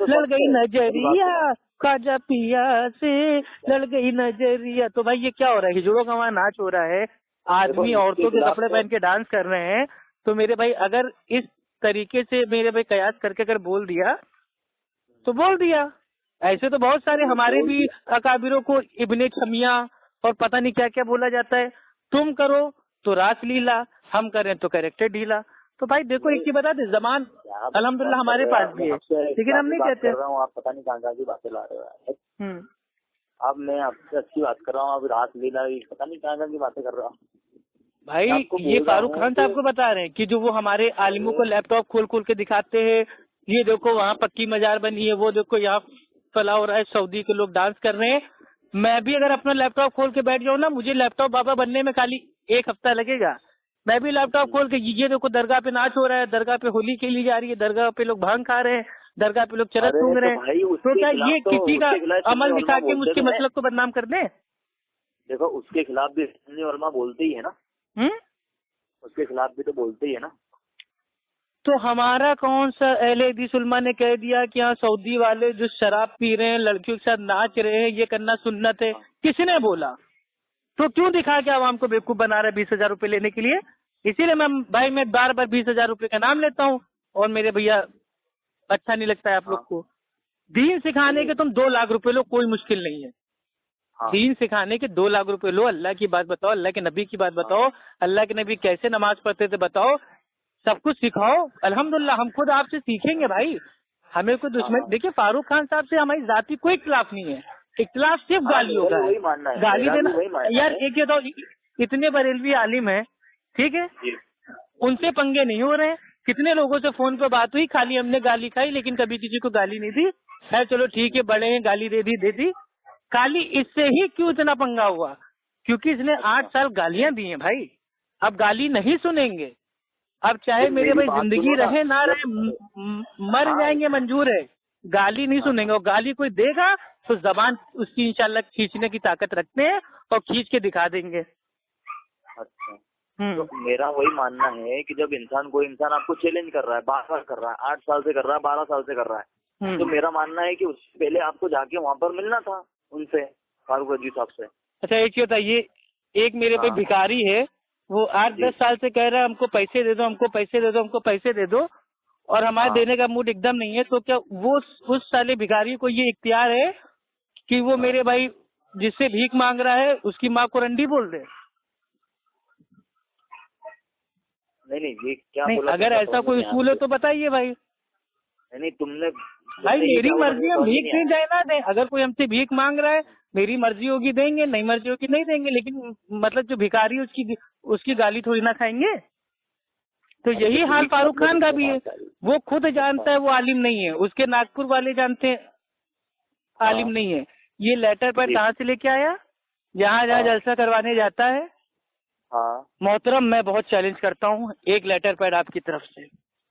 लड़ गई नजरिया, ख्वाजा पिया से लड़ गई नजरिया। तो भाई ये क्या हो रहा है? हिजड़ों का वहाँ नाच हो रहा है, आदमी औरतों के कपड़े पहन के डांस कर रहे हैं। तो मेरे भाई अगर इस तरीके से मेरे भाई कयास करके अगर बोल दिया तो बोल दिया। ऐसे तो बहुत सारे हमारे भी अकाबिरों को इब्ने छमिया और पता नहीं क्या क्या बोला जाता है। तुम करो तो रास लीला, हम करें तो कैरेक्टर ढीला। तो भाई देखो एक चीज बता दे, जबान अल्हम्दुलिल्लाह हमारे पास भी है, लेकिन हम नहीं कहते। आप पता नहीं कहाँ की बातें ला रहे हो। अब मैं आपसे अच्छी बात कर रहा हूँ, अब रास लीला पता नहीं कहाँ की बातें कर रहा हूँ भाई। ये फारूक खान साहब को बता रहे हैं कि जो वो हमारे आलिमों को लैपटॉप खोल खोल के दिखाते हैं, ये देखो वहाँ पक्की मजार बनी है, वो देखो यहाँ फला हो रहा है, सऊदी के लोग डांस कर रहे हैं। मैं भी अगर अपना लैपटॉप खोल के बैठ जाऊँ ना, मुझे लैपटॉप बाबा बनने में खाली 1 हफ्ता लगेगा। मैं भी लैपटॉप खोल के ये देखो दरगाह पे नाच हो रहा है, दरगाह पे होली खेली जा रही है, दरगाह पे लोग भांग खा रहे हैं, दरगाह पे लोग चरस सूंघ रहे हैं। तो क्या ये किसी का अमल दिखा के उसके मतलब को बदनाम कर दें? देखो उसके खिलाफ भी सुन्नी उलमा बोलते ही है ना। उसके खिलाफ भी तो बोलते ही है ना। तो हमारा कौन सा अहले हदीस उलमा ने कह दिया कि यहाँ सऊदी वाले जो शराब पी रहे हैं, लड़कियों के साथ नाच रहे हैं, ये करना सुन्नत है? किसने बोला? तो क्यों दिखा के आवाम को बेवकूफ बना रहे 20,000 रुपए लेने के लिए? इसीलिए मैं बार बार 20,000 रुपए का नाम लेता हूँ। और मेरे भैया अच्छा नहीं लगता है आप लोग को। दीन सिखाने के तुम 2 लाख रुपए लो, कोई मुश्किल नहीं है। दीन सिखाने के 2 लाख रुपए लो, अल्लाह की बात बताओ, अल्लाह के नबी की बात बताओ, अल्लाह के नबी कैसे नमाज पढ़ते थे बताओ, सब कुछ सिखाओ। अल्हम्दुलिल्लाह हम खुद आपसे सीखेंगे भाई, हमें कोई दुश्मन। देखिए फारूक खान साहब से हमारी जाति कोई इख्तिलाफ नहीं है, इख्तिलाफ सिर्फ गालियों का है। गाली देना यार, एक तो इतने बरेलवी आलिम है, ठीक है, उनसे पंगे नहीं हो रहे। कितने लोगों से फोन पे बात हुई, खाली हमने गाली खाई, लेकिन कभी किसी को गाली नहीं दी। है चलो ठीक है, बड़े हैं, गाली दे दी। खाली इससे ही क्यों इतना पंगा हुआ? क्योंकि इसने 8 साल गालियां दी हैं भाई। अब गाली नहीं सुनेंगे, अब चाहे मेरे भाई जिंदगी रहे ना रहे, मर जाएंगे मंजूर है, गाली नहीं सुनेंगे। और गाली कोई देगा तो जबान उसकी इंशाल्लाह खींचने की ताकत रखते हैं और खींच के दिखा देंगे। अच्छा, तो मेरा वही मानना है कि जब कोई इंसान आपको चैलेंज कर रहा है, बार बार कर रहा है, 8 साल से कर रहा है, 12 साल से कर रहा है, तो मेरा मानना है कि उससे पहले आपको जाके वहाँ पर मिलना था उनसे, फारूक रजी साहब से। अच्छा एक चीज बताइए, एक मेरे पे भिखारी है, वो 8-10 साल से कह रहा है हमको पैसे दे दो, हमको पैसे दे दो, हमको पैसे दे दो, और हमारे देने का मूड एकदम नहीं है। तो क्या वो उस साले भिखारी को ये इख्तियार है कि वो मेरे भाई जिससे भीख मांग रहा है उसकी माँ को रंडी बोल दे? नहीं ये क्या नहीं, बोला? अगर ऐसा कोई उसूल है तो बताइए भाई। नहीं तुमने भाई मेरी मर्जी, हम भीख नहीं जाए ना दें। अगर कोई हमसे भीख मांग रहा है, मेरी मर्जी होगी देंगे, नहीं मर्जी होगी नहीं देंगे, लेकिन मतलब जो भिखारी उसकी गाली थोड़ी ना खाएंगे। तो यही हाल फारूक खान का भी है, वो खुद जानता है वो आलिम नहीं है, उसके नागपुर वाले जानते हैं आलिम नहीं है। ये लेटर पैड कहाँ से लेके आया? जहाँ जलसा करवाने जाता है। मोहतरम मैं बहुत चैलेंज करता हूँ, एक लेटर पैड आपकी तरफ से।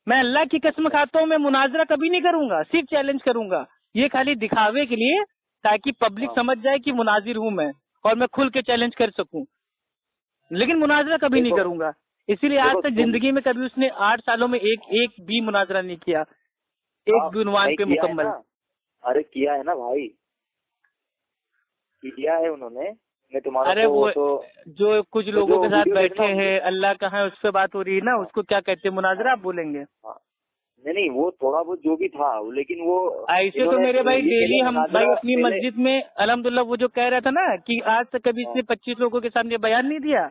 मैं अल्लाह की कसम खाता हूँ, मैं मुनाजरा कभी नहीं करूंगा, सिर्फ चैलेंज करूंगा। ये खाली दिखावे के लिए, ताकि पब्लिक समझ जाए कि मुनाजिर हूँ मैं और मैं खुल के चैलेंज कर सकूं, लेकिन मुनाजरा कभी नहीं करूंगा। इसीलिए आज देखो तक जिंदगी में कभी उसने 8 सालों में एक भी मुनाजरा नहीं किया, एक भी उन्वान पे मुकम्मल। अरे किया है ना भाई, किया है उन्होंने। मैं तुम्हारा अरे वो तो जो कुछ लोगों के साथ वीडियो बैठे देखना हैं, अल्लाह कहाँ है उस पे बात हो रही है ना, उसको क्या कहते हैं, मुनाजरा आप बोलेंगे? नहीं वो थोड़ा बहुत जो भी था, लेकिन वो ऐसे तो मेरे भाई डेली हम भाई अपनी पहले मस्जिद में अल्हम्दुलिल्लाह, वो जो कह रहा था ना कि आज तक कभी इसने 25 लोगों के सामने बयान नहीं दिया,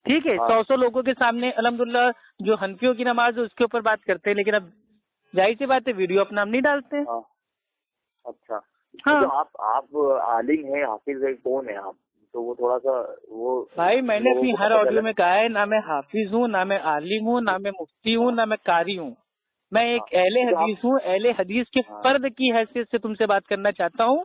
ठीक है, 100 लोगों के सामने अल्हम्दुलिल्लाह जो हनफियों की नमाज है उसके ऊपर बात करते हैं, लेकिन अब जाहिर सी बात है वीडियो अपना हम नहीं डालते हैं। अच्छा हाँ तो आप आलिम है, हाफिज है, कौन है आप? तो वो थोड़ा सा वो भाई मैंने अपनी हर ऑडियो चले। में कहा है, ना मैं हाफिज हूँ, ना मैं आलिम हूँ, ना मैं मुफ्ती हूँ, ना मैं कारी हूँ। मैं एक अहले हदीस हूँ। अहले हदीस के फर्द की हैसियत से तुमसे बात करना चाहता हूँ।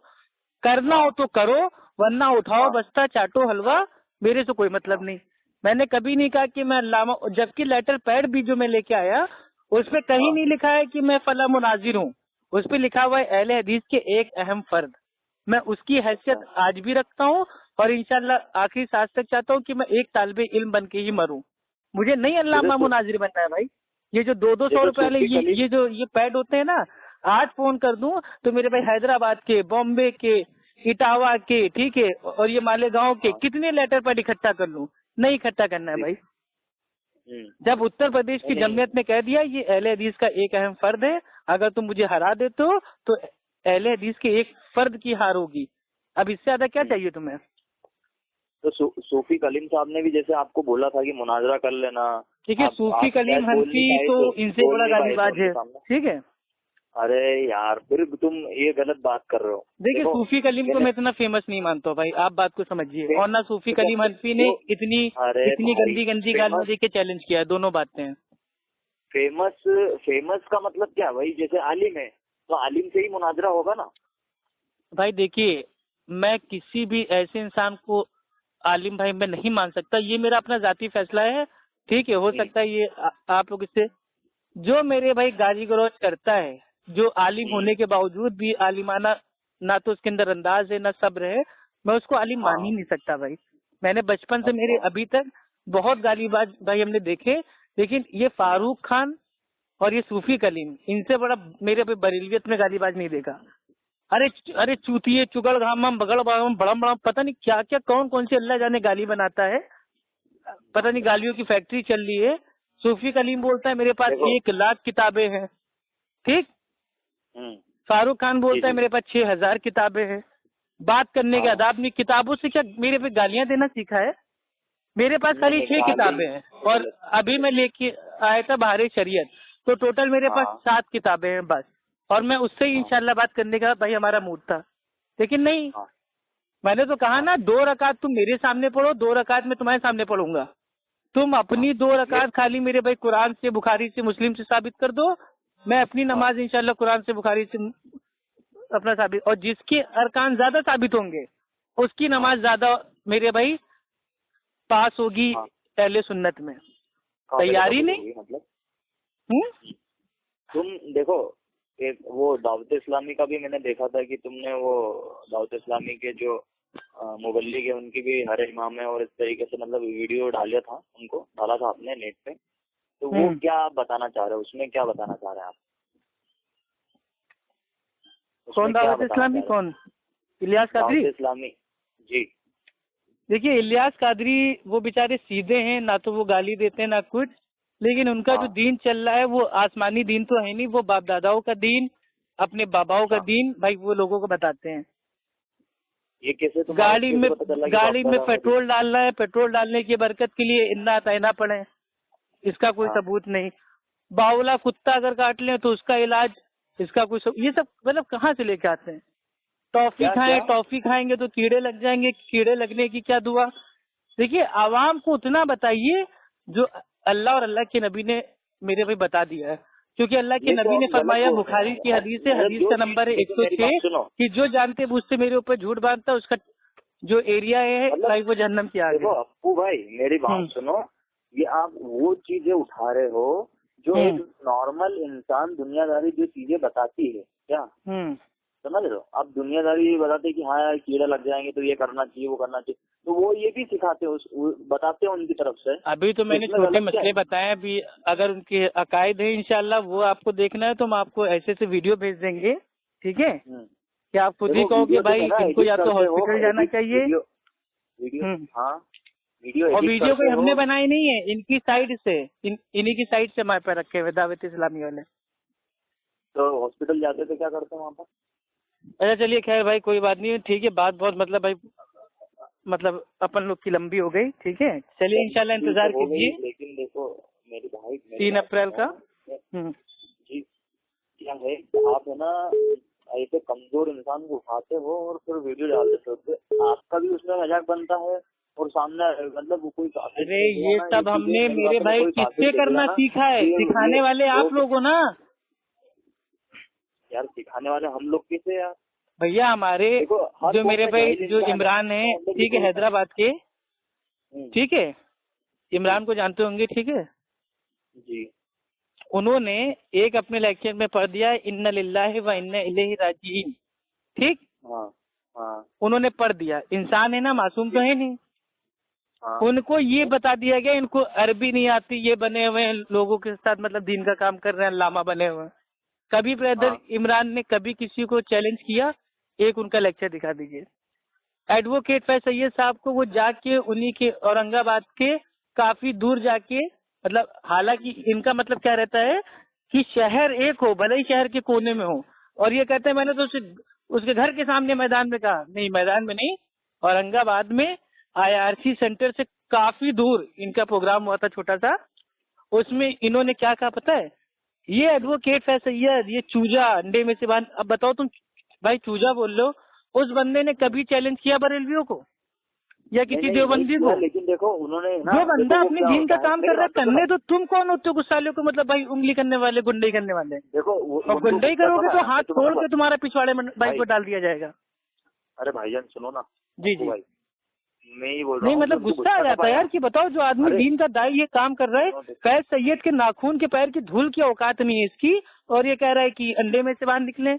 करना हो तो करो, वरना उठाओ बस्ता चाटो हलवा, मेरे से कोई मतलब नहीं। मैंने कभी नहीं कहा कि मैं अल्लामा, जबकि लेटर पैड भी जो मैं लेके आया उस पे कहीं नहीं लिखा है कि मैं फला मुनाजिर हूँ। उस पे लिखा हुआ है अहले हदीस के एक अहम फर्द। मैं उसकी हैसियत आज भी रखता हूँ और इंशाल्लाह आखिरी सांस तक चाहता हूँ कि मैं एक तालिबे इल्म बन के ही मरूं। मुझे नहीं अल्लामा मुनाजिर बनना है भाई। ये जो 200-200 रुपए वाले ये पैड होते हैं ना, आज फोन कर दूं तो मेरे भाई हैदराबाद के, बॉम्बे के, इटावा के, ठीक है, और ये मालेगांव के कितने लेटर पैड इकट्ठा कर लूं? नहीं इकट्ठा करना है भाई। जब उत्तर प्रदेश की जमयत ने कह दिया ये अहले हदीस का एक अहम फर्द है, अगर तुम मुझे हरा देते हो तो अहले हदीस के एक फर्द की हार होगी। अब इससे ज्यादा क्या चाहिए तुम्हें? तो सूफी कलीम साहब ने भी जैसे आपको बोला था कि मुनाजरा कर लेना, ठीक है, सूफी कलीम हनफी तो इनसे बड़ा गालीबाज है, ठीक है। अरे यार फिर तुम ये गलत बात कर रहे हो। देखिए सूफी कलीम को मैं इतना फेमस नहीं मानता हूँ भाई, आप बात को समझिए। और ना सूफी कलीम हनफी ने इतनी गंदी गंदी गालियां दे के चैलेंज किया है, दोनों बातें हैं। फेमस का मतलब क्या भाई? जैसे आलिम है तो आलिम से ही मुनाजरा होगा ना भाई। देखिए मैं किसी भी ऐसे इंसान को आलिम भाई मैं नहीं मान सकता, ये मेरा अपना जाती फैसला है, ठीक है। हो सकता है ये आप लोग इससे, जो मेरे भाई गाली गलौज करता है, जो आलिम होने के बावजूद भी आलिमाना ना तो उसके अंदर अंदाज है ना सब्र है, मैं उसको आलिम मान ही नहीं सकता भाई। मैंने बचपन से मेरे अभी तक बहुत गालीबाज भाई हमने देखे, लेकिन ये फारूक खान और ये सूफी कलीम, इनसे बड़ा मेरे अभी बरेलियत में गालीबाज नहीं देखा। अरे अरे चूतिए, चुगल घामम, बगड़ बड़म, बड़म बड़म, पता नहीं क्या क्या कौन कौन सी अल्लाह जाने गाली बनाता है। पता नहीं गालियों की फैक्ट्री चल रही है। सूफी कलीम बोलता है मेरे पास 1 लाख किताबें हैं, ठीक। फारूक खान बोलता है मेरे पास 6000 किताबें हैं। बात करने के आदाब नहीं, किताबों से क्या मेरे पे गालियां देना सीखा है? मेरे पास खाली 6 किताबें हैं और अभी मैं लेके आया था बाहर शरीयत, तो टोटल मेरे पास 7 किताबें हैं बस। और मैं उससे ही इंशाल्लाह बात करने का भाई हमारा मूड था, लेकिन नहीं। मैंने तो कहा ना 2 रकात तुम मेरे सामने पढ़ो, 2 रकात मैं तुम्हारे सामने पढ़ूंगा। तुम अपनी 2 रकात खाली मेरे भाई कुरान से, बुखारी से, मुस्लिम से साबित कर दो, मैं अपनी नमाज इंशाल्लाह कुरान से, बुखारी से अपना साबित। और जिसके अरकान ज्यादा साबित होंगे उसकी नमाज ज्यादा मेरे भाई पास होगी अहले सुन्नत में। तैयारी नहीं मतलब तुम देखो, एक वो दावत इस्लामी का भी मैंने देखा था कि तुमने वो दावत इस्लामी के जो मुबल्लिग है उनकी भी हर इमाम है और इस तरीके से मतलब वीडियो डाला था, उनको डाला था आपने नेट पे, तो वो क्या बताना चाह रहे हो उसमें, क्या बताना चाह रहे हैं आप? कौन दावत इस्लामी? कौन? इलियास कादरी? दावत इस्लामी जी। देखिए इलियास कादरी वो बेचारे सीधे हैं, ना तो वो गाली देते हैं ना कुछ, लेकिन उनका जो दीन चल रहा है वो आसमानी दीन तो है नहीं, वो बाप दादाओं का दीन, अपने बाबाओं का दीन भाई वो लोगों को बताते हैं। ये कैसे? गाड़ी में पेट्रोल डालना है, पेट्रोल डालने की बरकत के लिए इन्ना तैना पड़े, इसका कोई सबूत नहीं। बावला कुत्ता अगर काट ले तो उसका इलाज, इसका कोई ये सब मतलब कहाँ से लेके आते हैं? टॉफी खाएंगे तो कीड़े लग जाएंगे, कीड़े लगने की क्या दुआ। देखिए आवाम को उतना बताइए जो अल्लाह और अल्लाह के नबी ने मेरे भाई बता दिया है, क्योंकि अल्लाह के नबी ने फरमाया, बुखारी की हदीस है, हदीस का नंबर है 106, कि जो जानते बूझते मेरे ऊपर झूठ बांधता है उसका जो एरिया है भाई वो जहन्नम की आग है। देखो अप्पू भाई मेरी बात सुनो, ये आप वो चीजें उठा रहे हो जो एक नॉर्मल इंसान दुनियादारी जो चीजें बताती है, क्या समझ रहे हो? आप दुनियादारी बताते कि हाँ यार कीड़े लग जाएंगे तो ये करना चाहिए वो करना चाहिए, तो वो ये भी सिखाते हैं, बताते हैं उनकी तरफ से। अभी तो मैंने इसमें छोटे गलत क्या मसले है? बताए, अभी अगर उनके अकायद है इंशाल्लाह वो आपको देखना है तो हम आपको ऐसे से वीडियो भेज देंगे, ठीक है? कि आप खुद ही देखो कहो कि वीडियो तो भाई है ना, इनको एडिट या तो करते हो, हॉस्पिटल जाना चाहिए। वीडियो वीडियो हाँ वीडियो और एडिट वीडियो कोई करते हो हमने बनाई नहीं है, इनकी साइड से, इन्हीं की साइड से हमारे पे रखे हुए दावत इस्लामी वाले। तो हॉस्पिटल जाते थे, क्या करते हैं वहाँ पर? अच्छा चलिए खैर भाई कोई बात नहीं, ठीक है, बात बहुत मतलब भाई मतलब अपन लोग की लंबी हो गई, ठीक है, चलिए इंशाल्लाह इंतजार हो गई, कीजिए लेकिन देखो मेरे भाई 3 अप्रैल का। जी, क्या है आप है ना ऐसे कमजोर इंसान को उठाते हो और फिर वीडियो डाल देते हो, तो आपका भी उसमें मजाक बनता है और सामने मतलब वो कोई अरे ये सब हमने मेरे भाई किससे करना सीखा है, सिखाने वाले आप लोग हो ना यार, सिखाने वाले हम लोग किसे यार भैया, हमारे जो मेरे भाई जो इमरान है, ठीक है, हैदराबाद के, ठीक है, इमरान को जानते होंगे, ठीक है जी, उन्होंने एक अपने लेक्चर में पढ़ दिया इन्ना लिल्लाहि व इन्ना इलैहि राजिईन, ठीक, उन्होंने पढ़ दिया, इंसान है ना, मासूम तो है नहीं, उनको ये बता दिया गया इनको अरबी नहीं आती, ये बने हुए हैं लोगों के साथ मतलब दीन का काम कर रहे हैं, लामा बने हुए हैं। कभी ब्रदर इमरान ने कभी किसी को चैलेंज किया? एक उनका लेक्चर दिखा दीजिए। एडवोकेट फैज सैयद साहब को वो जाके उन्हीं के औरंगाबाद के काफी दूर जाके, मतलब हालांकि इनका मतलब क्या रहता है कि शहर एक हो, भले ही शहर के कोने में हो, और ये कहते हैं मैंने तो उसके घर के सामने मैदान में कहा, नहीं मैदान में नहीं, औरंगाबाद में IRC सेंटर से काफी दूर इनका प्रोग्राम हुआ था छोटा सा, उसमें इन्होंने क्या कहा पता है? ये एडवोकेट फैज सैयद, ये चूजा अंडे में से बांध, अब बताओ तुम भाई चूजा बोल लो, उस बंदे ने कभी चैलेंज किया बरेलवियों को या किसी देवबंदी को? लेकिन देखो उन्होंने जो बंदा अपने दीन का काम कर रहा है करने, तो तुम कौन होते हो गुस्साले को मतलब भाई उंगली करने वाले, गुंडई करने वाले? देखो और गुंडई करोगे तो हाथ तोड़ के तुम्हारा पिछवाड़े बाइक को डाल दिया जाएगा। अरे भाईजान सुनो ना, जी जी भाई मैं ही बोल रहा नहीं मतलब गुस्सा आ जाता है यार कि बताओ जो आदमी दीन का दाई ये काम कर रहा है, फैज सैयद के नाखून के पैर की धूल की औकात नहीं है इसकी, और ये कह रहा है कि अंडे में से बाहर निकले।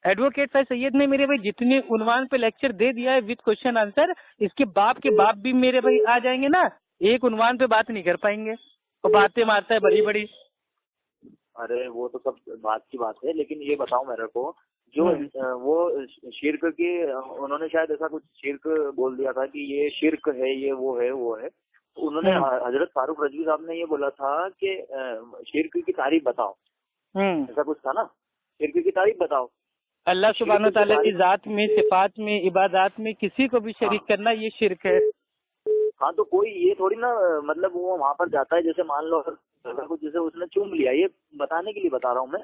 एडवोकेट फैज सैयद ने मेरे भाई जितने उन्वान पे लेक्चर दे दिया है विद क्वेश्चन आंसर, इसके बाप के बाप भी मेरे भाई आ जाएंगे ना, एक उन्वान पे बात नहीं कर पाएंगे, और बातें मारता है बड़ी बड़ी। अरे वो तो सब बात की बात है, लेकिन ये बताओ मेरे को, जो वो शिर्क की उन्होंने शायद ऐसा कुछ शिर्क बोल दिया था कि ये शिर्क है, ये वो है वो है, तो उन्होंने हजरत फारूक रजवी साहब ने ये बोला था कि शिर्क की तारीफ बताओ, ऐसा कुछ था ना, शिर्क की तारीफ बताओ। अल्लाह सुब्हानो तआला की जात में, सिफात में, इबादत में किसी को भी शरीक करना ये शिर्क है। हाँ तो कोई ये थोड़ी ना मतलब वो वहाँ पर जाता है, जैसे मान लो अगर कुछ जैसे उसने चूम लिया, ये बताने के लिए बता रहा हूँ मैं,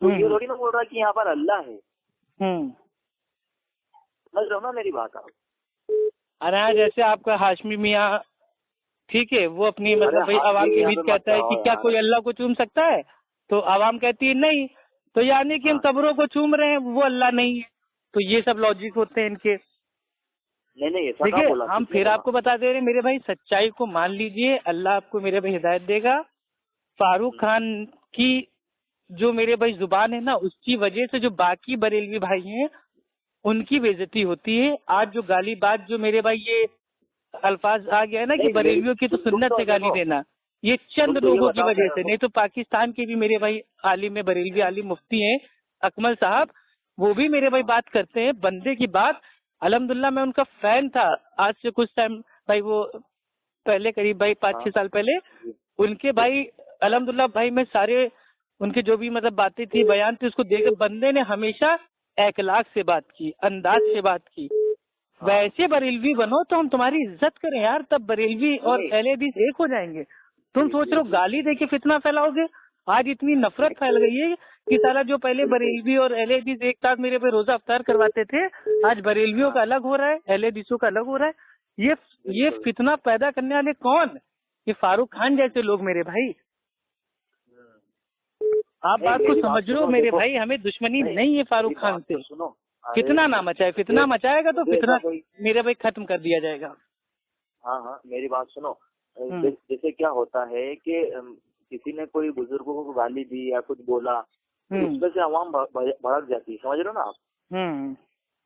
तो ये थोड़ी ना बोल रहा कि यहाँ पर अल्लाह है। समझ रहे हो ना मेरी बात आप? अरे जैसे आपका हाशमी मियाँ, ठीक है, वो अपनी मतलब भाई आवाम के बीच कहता है कि क्या कोई अल्लाह को चूम सकता है, तो आवाम कहती है नहीं, तो यानी कि हम कब्रों को चूम रहे हैं, वो अल्लाह नहीं है। तो ये सब लॉजिक होते हैं इनके। नहीं देखिए हम फिर आपको बता दे रहे हैं मेरे भाई, सच्चाई को मान लीजिए, अल्लाह आपको मेरे भाई हिदायत देगा। फारूक खान की जो मेरे भाई जुबान है ना, उसकी वजह से जो बाकी बरेलवी भाई हैं उनकी बेइज्जती होती है। आज जो गाली बात जो मेरे भाई ये अल्फाज आ गया है ना कि बरेलवियों की तो सुन्नत से गाली देना, ये चंद लोगों की वजह से, नहीं तो पाकिस्तान के भी मेरे भाई आलिम में बरेलवी आलिम मुफ्ती हैं अकमल साहब, वो भी मेरे भाई बात करते हैं बंदे की बात। अल्हम्दुलिल्लाह मैं उनका फैन था आज से कुछ टाइम भाई, वो पहले करीब भाई 5-6 साल पहले उनके भाई अल्हम्दुलिल्लाह भाई मैं सारे उनके जो भी मतलब बातें थी बयान थी उसको देख, बंदे ने हमेशा अखलाक से बात की, अंदाज से बात की। वैसे बरेलवी बनो तो हम तुम्हारी इज्जत करें यार, तब बरेलवी और अहले हदीस एक हो जाएंगे। तुम सोच रहे हो गाली देके फितना फैलाओगे? आज इतनी नफरत फैल गई है कि साला जो पहले बरेलवी और अहले हदीस एक साथ मेरे पे रोजा अफ्तार करवाते थे, आज बरेलवियों का अलग हो रहा है, अहले हदीसों का अलग हो रहा है। ये फितना पैदा करने वाले कौन? ये फारूक खान जैसे लोग मेरे भाई। आप बात को समझ लो मेरे भाई, हमें दुश्मनी नहीं है फारूक खान से। कितना ना मचाए, फितना मचाएगा तो फितना मेरे भाई खत्म कर दिया जाएगा। हाँ मेरी बात सुनो, जैसे क्या होता है कि किसी ने कोई बुजुर्गों को गाली दी या कुछ बोला, तो उसमें से आवाम भड़क जाती है, समझ रहे हो ना आप?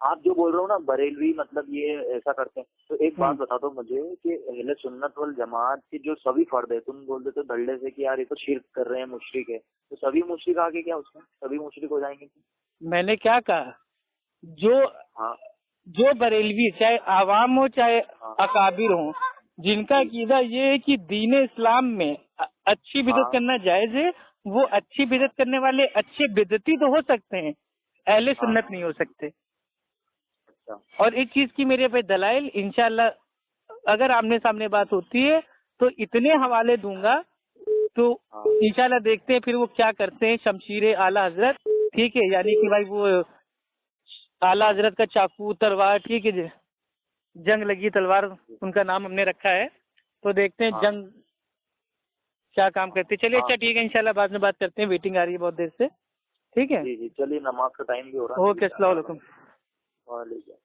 आप जो बोल रहे हो ना बरेलवी मतलब ये ऐसा करते हैं, तो एक बात बता दो मुझे कि अहले सुन्नत वल जमात के जो सभी फर्द है, तुम बोल देते हो धड़ल्ले से कि यार ये तो शिर्क कर रहे हैं, मुशरिक है, तो सभी मुशरिक आगे क्या उसमें, सभी मुशरिक हो जाएंगे? मैंने क्या कहा, जो हाँ जो बरेलवी चाहे आवाम हो चाहे हाँ अकाबिर हो, जिनका अकीदा ये है कि दीन इस्लाम में अच्छी बिदत हाँ करना जायज है, वो अच्छी बिदत करने वाले अच्छे बिदती तो हो सकते हैं, अहले हाँ। सुन्नत नहीं हो सकते। अच्छा और एक चीज की मेरे पे दलाइल, इंशाल्लाह अगर आमने सामने बात होती है तो इतने हवाले दूंगा, तो हाँ इंशाल्लाह देखते हैं फिर वो क्या करते हैं। शमशीर आला हजरत, ठीक है, यानी कि भाई वो आला हजरत का चाकू तलवार, ठीक है जी, जंग लगी तलवार उनका नाम हमने रखा है, तो देखते हैं हाँ जंग क्या काम करती है। चलिए हाँ। अच्छा ठीक है, इंशाल्लाह बाद में बात करते हैं, वेटिंग आ रही है बहुत देर से। ठीक है, जी जी, चलिए नमाज का टाइम भी हो रहा है। ओके, अस्सलाम वालेकुम। वालेकुम।